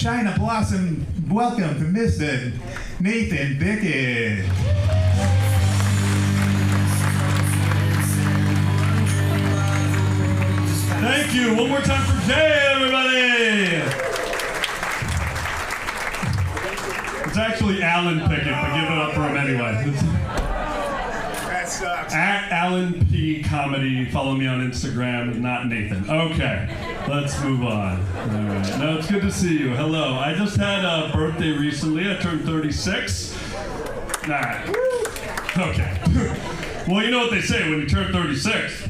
China Blossom, welcome to Mr. Nathan Bickett. Thank you. One more time for Jay, everybody. It's actually Alan Pickett, but give it up for him anyway. That sucks. At Alan P. Comedy. Follow me on Instagram, not Nathan. Okay, let's move on. All right. No, it's good to see you. Hello. I just had a birthday recently. I turned 36. Nah. Okay. Well, you know what they say when you turn 36.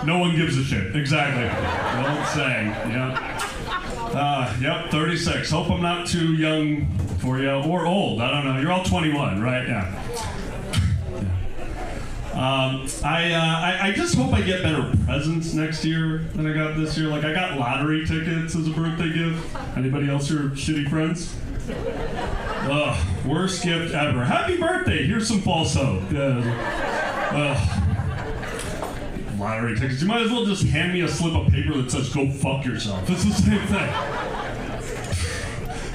No one gives a shit. Exactly. The old saying. Yep, 36. Hope I'm not too young for you, or old. I don't know. You're all 21, right? Yeah. I just hope I get better presents next year than I got this year. Like, I got lottery tickets as a birthday gift. Anybody else your shitty friends? Ugh, worst gift ever. Happy birthday. Here's some false hope. Lottery tickets. You might as well just hand me a slip of paper that says, go fuck yourself. It's the same thing.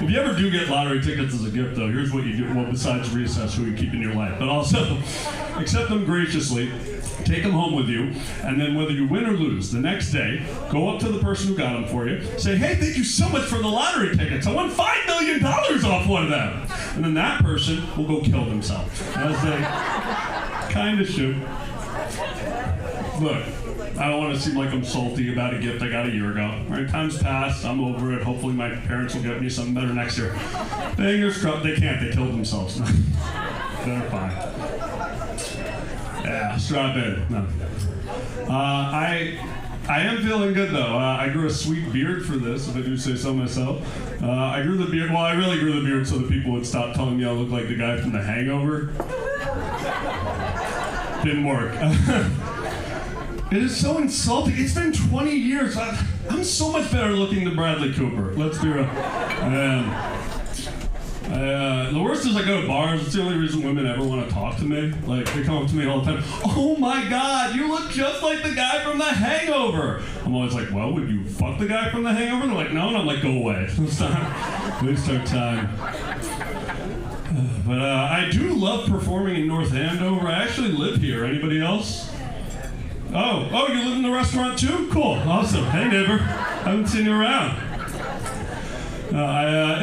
If you ever do get lottery tickets as a gift, though, here's what you do. Well, besides reassess who you keep in your life, but also accept them graciously, take them home with you, and then whether you win or lose, the next day, go up to the person who got them for you, say, hey, thank you so much for the lottery tickets. I won $5 million off one of them. And then that person will go kill themselves, as they kind of should. Look, I don't want to seem like I'm salty about a gift I got a year ago. Right? Time's passed. I'm over it. Hopefully my parents will get me something better next year. Fingers crossed. They can't. They killed themselves. They're fine. Yeah, strap in. No. I am feeling good, though. I grew a sweet beard for this, if I do say so myself. I grew the beard. Well, I really grew the beard so that people would stop telling me I look like the guy from The Hangover. Didn't work. It is so insulting. It's been 20 years. I'm so much better looking than Bradley Cooper. Let's be real. The worst is I go to bars. It's the only reason women ever want to talk to me. Like, they come up to me all the time. Oh my God, you look just like the guy from The Hangover. I'm always like, well, would you fuck the guy from The Hangover? And they're like, no. And I'm like, go away. Waste our time. But I do love performing in North Andover. I actually live here. Anybody else? Oh, you live in the restaurant too? Cool, awesome. Hey, neighbor. Haven't seen you around.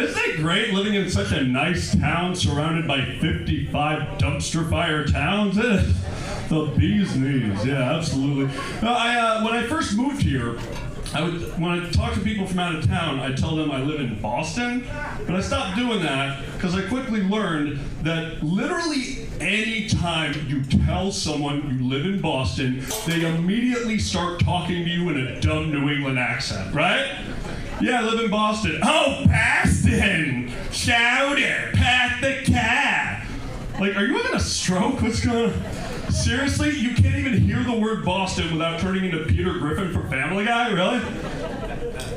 Isn't it great living in such a nice town surrounded by 55 dumpster fire towns? The bee's knees, yeah, absolutely. When I first moved here, when I talk to people from out of town, I tell them I live in Boston, but I stopped doing that because I quickly learned that literally any time you tell someone you live in Boston, they immediately start talking to you in a dumb New England accent, right? Yeah, I live in Boston. Oh, Boston! Chowder! Pat the cat! Like, are you having a stroke? What's going on? Seriously? You can't even hear the word Boston without turning into Peter Griffin from Family Guy? Really?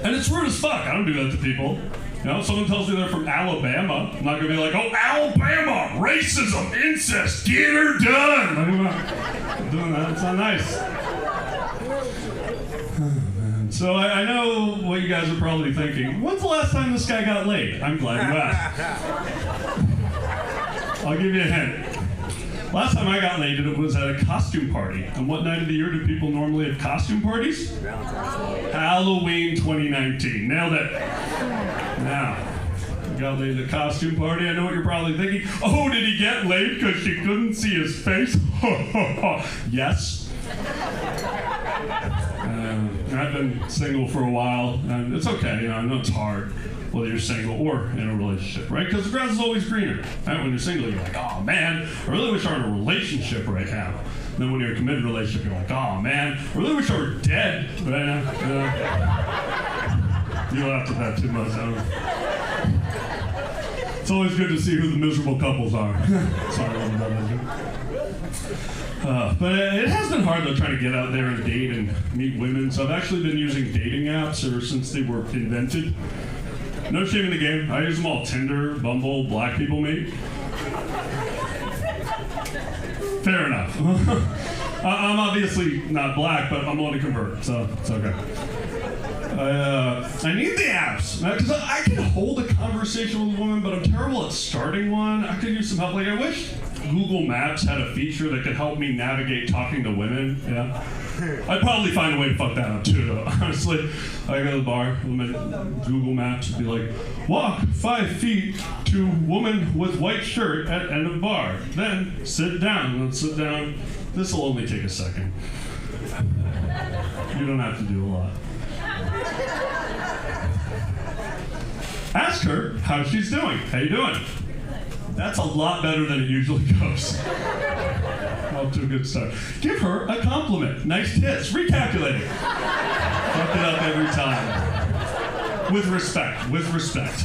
And it's rude as fuck. I don't do that to people. You know, if someone tells me they're from Alabama, I'm not going to be like, oh, Alabama, racism, incest, get her done. I'm not doing that. It's not nice. So I know what you guys are probably thinking. When's the last time this guy got laid? I'm glad you asked. I'll give you a hint. Last time I got laid, it was at a costume party. And what night of the year do people normally have costume parties? Halloween 2019. Nailed it. Now, you got laid at a costume party. I know what you're probably thinking. Oh, did he get laid because she couldn't see his face? Yes. I've been single for a while, and it's okay. You know, I know it's hard, whether you're single or in a relationship, right? Because the grass is always greener. Right? When you're single, you're like, oh man, I really wish I were in a relationship right now. And then when you're in a committed relationship, you're like, oh man, I really wish I were dead right now. You laughed at that too much. It's always good to see who the miserable couples are. Sorry about that. But it has been hard, though, trying to get out there and date and meet women. So I've actually been using dating apps ever since they were invented. No shame in the game. I use them all. Tinder, Bumble, Black People Meet. Fair enough. I'm obviously not black, but I'm willing to convert, so it's okay. I need the apps because I can hold a conversation with a woman, but I'm terrible at starting one. I could use some help. Like I wish Google Maps had a feature that could help me navigate talking to women. Yeah, I'd probably find a way to fuck that up too. Though honestly, I go to the bar. Google Maps would be like, walk 5 feet to woman with white shirt at end of bar. Then sit down. Let's sit down. This will only take a second. You don't have to do a lot. Ask her how she's doing. How you doing? That's a lot better than it usually goes. Off to a good start. Give her a compliment. Nice tits. Recalculating. Fuck it up every time. With respect. With respect.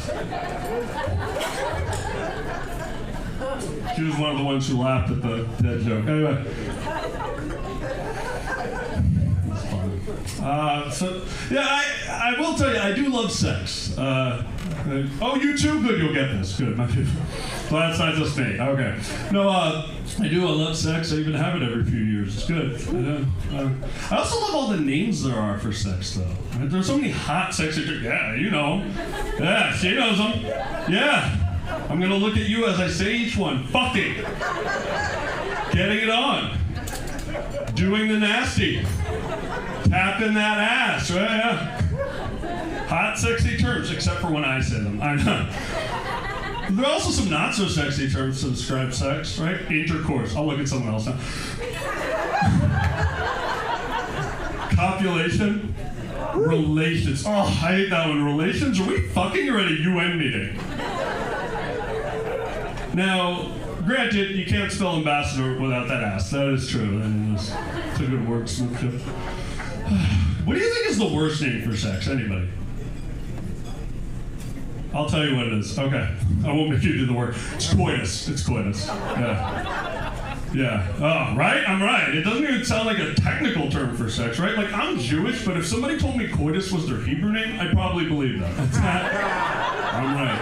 She was one of the ones who laughed at that joke. Anyway. I will tell you, I do love sex. Oh, you too? Good, you'll get this. Good. Well, that's not just me. Okay. No, I love sex. I even have it every few years. It's good. I also love all the names there are for sex, though. There's so many hot sexy chicks. Yeah, you know. Yeah, she knows them. Yeah. I'm going to look at you as I say each one. Fucking. Getting it on. Doing the nasty. Tapping that ass, right? Yeah. Hot, sexy terms, except for when I say them. I know. There are also some not so sexy terms to describe sex, right? Intercourse. I'll look at someone else now. Copulation. Relations. Oh, I hate that one. Relations? Are we fucking or at a UN meeting? Now, granted, you can't spell ambassador without that ass. That is true. It's a good wordsmithship. What do you think is the worst name for sex? Anybody? I'll tell you what it is. Okay. I won't make you do the work. It's coitus. It's coitus. Yeah. Yeah. Oh, right? I'm right. It doesn't even sound like a technical term for sex, right? Like, I'm Jewish, but if somebody told me coitus was their Hebrew name, I'd probably believe that. It's not. I'm right.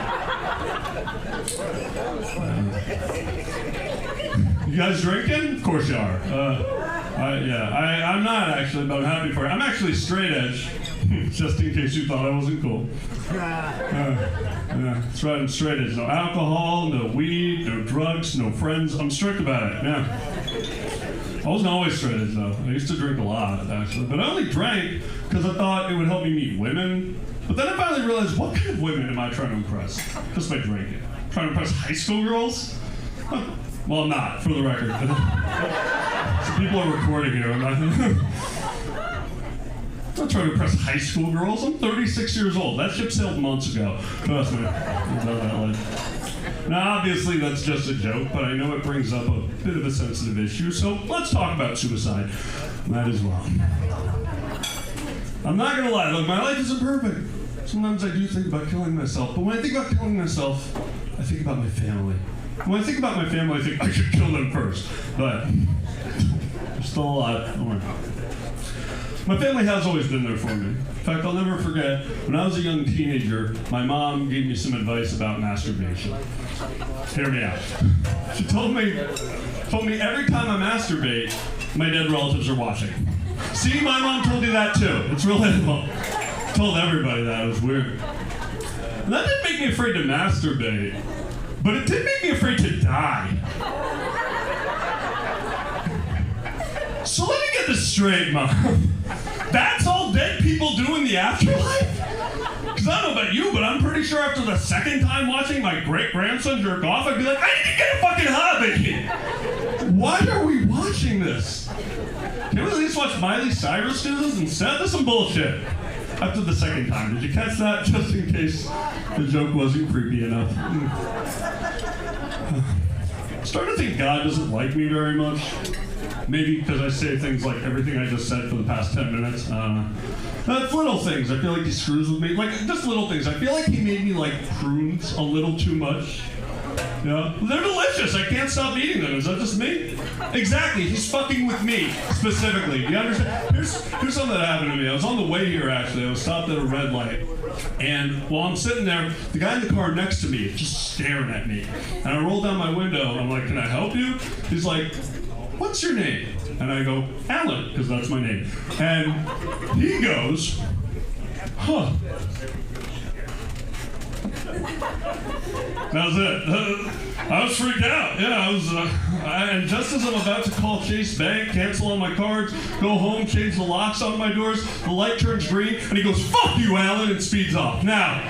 You guys drinking? Of course you are. I'm not actually, but I'm happy for it. I'm actually straight edge, just in case you thought I wasn't cool. That's right, I'm straight edge. No alcohol, no weed, no drugs, no friends. I'm strict about it, yeah. I wasn't always straight edge, though. I used to drink a lot, actually. But I only drank because I thought it would help me meet women. But then I finally realized, what kind of women am I trying to impress? Just by drinking. Trying to impress high school girls? Well, I'm not, for the record. So people are recording here. I'm not trying to impress high school girls. I'm 36 years old. That ship sailed months ago. Trust me. Now, obviously, that's just a joke, but I know it brings up a bit of a sensitive issue, so let's talk about suicide. Might as well. I'm not gonna lie, look, my life isn't perfect. Sometimes I do think about killing myself, but when I think about killing myself, I think about my family. When I think about my family, I think I should kill them first, but they're still alive. Don't worry. My family has always been there for me. In fact, I'll never forget, when I was a young teenager, my mom gave me some advice about masturbation. Hear me out. She told me every time I masturbate, my dead relatives are watching. See, my mom told you that too. It's relatable. Told everybody that. It was weird. And that didn't make me afraid to masturbate, but it did make me afraid to die. So let me get this straight, Mom. That's all dead people do in the afterlife? Because I don't know about you, but I'm pretty sure after the second time watching my great-grandson jerk off, I'd be like, I need to get a fucking hobby. Why are we watching this? Can we at least watch Miley Cyrus do this instead? That's some bullshit. After the second time. Did you catch that? Just in case the joke wasn't creepy enough. I'm starting to think God doesn't like me very much. Maybe because I say things like everything I just said for the past 10 minutes. That's little things. I feel like he screws with me. Like, just little things. I feel like he made me like prunes a little too much. Yeah, they're delicious. I can't stop eating them. Is that just me? Exactly. He's fucking with me specifically. You understand? Here's something that happened to me. I was on the way here actually. I was stopped at a red light, and while I'm sitting there, the guy in the car next to me is just staring at me. And I roll down my window. I'm like, "Can I help you?" He's like, "What's your name?" And I go, "Alan," because that's my name. And he goes, Huh. That was it. I was freaked out. Yeah, I was. And just as I'm about to call Chase Bank, cancel all my cards, go home, change the locks on my doors, the light turns green, and he goes, "Fuck you, Alan," and speeds off. Now,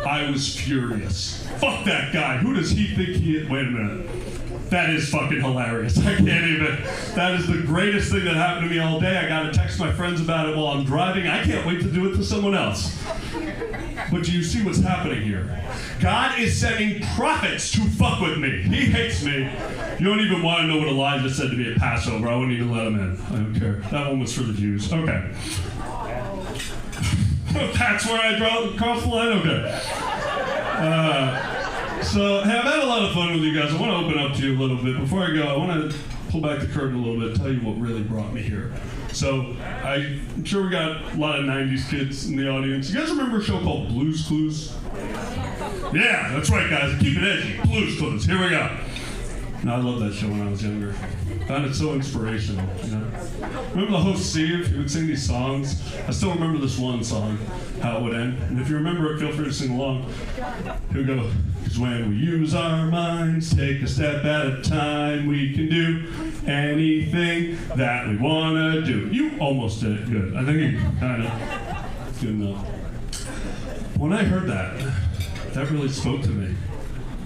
I was furious. Fuck that guy. Who does he think he is? Wait a minute. That is fucking hilarious. I can't even. That is the greatest thing that happened to me all day. I got to text my friends about it while I'm driving. I can't wait to do it to someone else. But do you see what's happening here? God is sending prophets to fuck with me. He hates me. You don't even want to know what Elijah said to me at Passover. I wouldn't even let him in. I don't care. That one was for the Jews. Okay. That's where I cross the line? Okay. So, hey, I've had a lot of fun with you guys. I want to open up to you a little bit. Before I go, I want to pull back the curtain a little bit, tell you what really brought me here. So, I'm sure we got a lot of 90s kids in the audience. You guys remember a show called Blue's Clues? Yeah, that's right, guys. Keep it edgy. Blue's Clues. Here we go. No, I loved that show when I was younger. I found it so inspirational, you know? Remember the host, Steve? He would sing these songs. I still remember this one song, how it would end. And if you remember it, feel free to sing along. He would go, "'Cause when we use our minds, take a step at a time, we can do anything that we want to do." You almost did it good. I think you kind of good enough. When I heard that, that really spoke to me.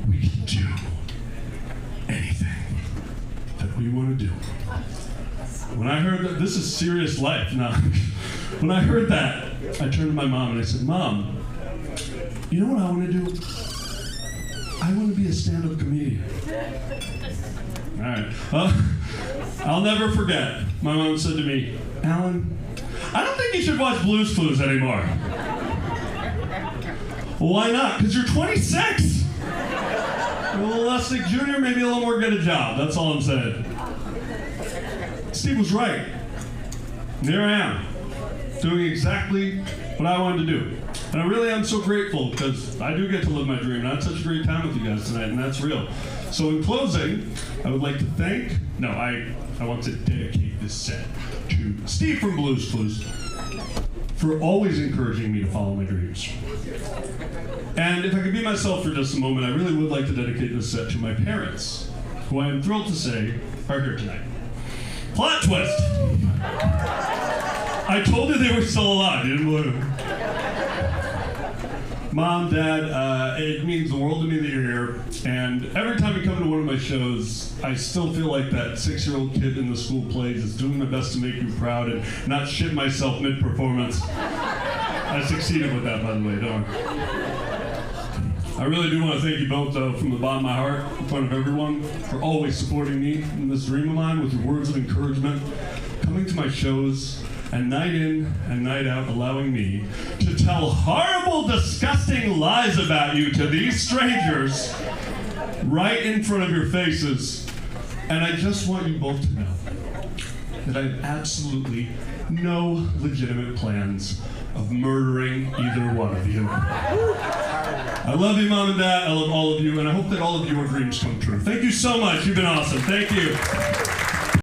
We can do anything that we want to do. When I heard that, this is serious life. Now, when I heard that, I turned to my mom and I said, "Mom, you know what I want to do? I want to be a stand-up comedian." All right. I'll never forget. My mom said to me, "Alan, I don't think you should watch Blue's Clues anymore." "Well, why not?" "Because you're 26. A little less like Junior, maybe a little more get a job. That's all I'm saying." Steve was right. And here I am, doing exactly what I wanted to do. And I really am so grateful because I do get to live my dream. And I had such a great time with you guys tonight, and that's real. So in closing, I would like to I want to dedicate this set to Steve from Blue's Clues for always encouraging me to follow my dreams. And if I could be myself for just a moment, I really would like to dedicate this set to my parents, who I am thrilled to say are here tonight. Plot twist! I told you they were still alive. You didn't believe it. Mom, Dad, it means the world to me that you're here. And every time you come to one of my shows, I still feel like that 6-year-old kid in the school plays is doing my best to make you proud and not shit myself mid-performance. I succeeded with that, by the way, don't I? I really do want to thank you both, though, from the bottom of my heart, in front of everyone, for always supporting me in this dream of mine with your words of encouragement, coming to my shows, and night in and night out allowing me to tell horrible, disgusting lies about you to these strangers right in front of your faces. And I just want you both to know that I have absolutely no legitimate plans of murdering either one of you. I love you, Mom and Dad. I love all of you, and I hope that all of your dreams come true. Thank you so much. You've been awesome. Thank you.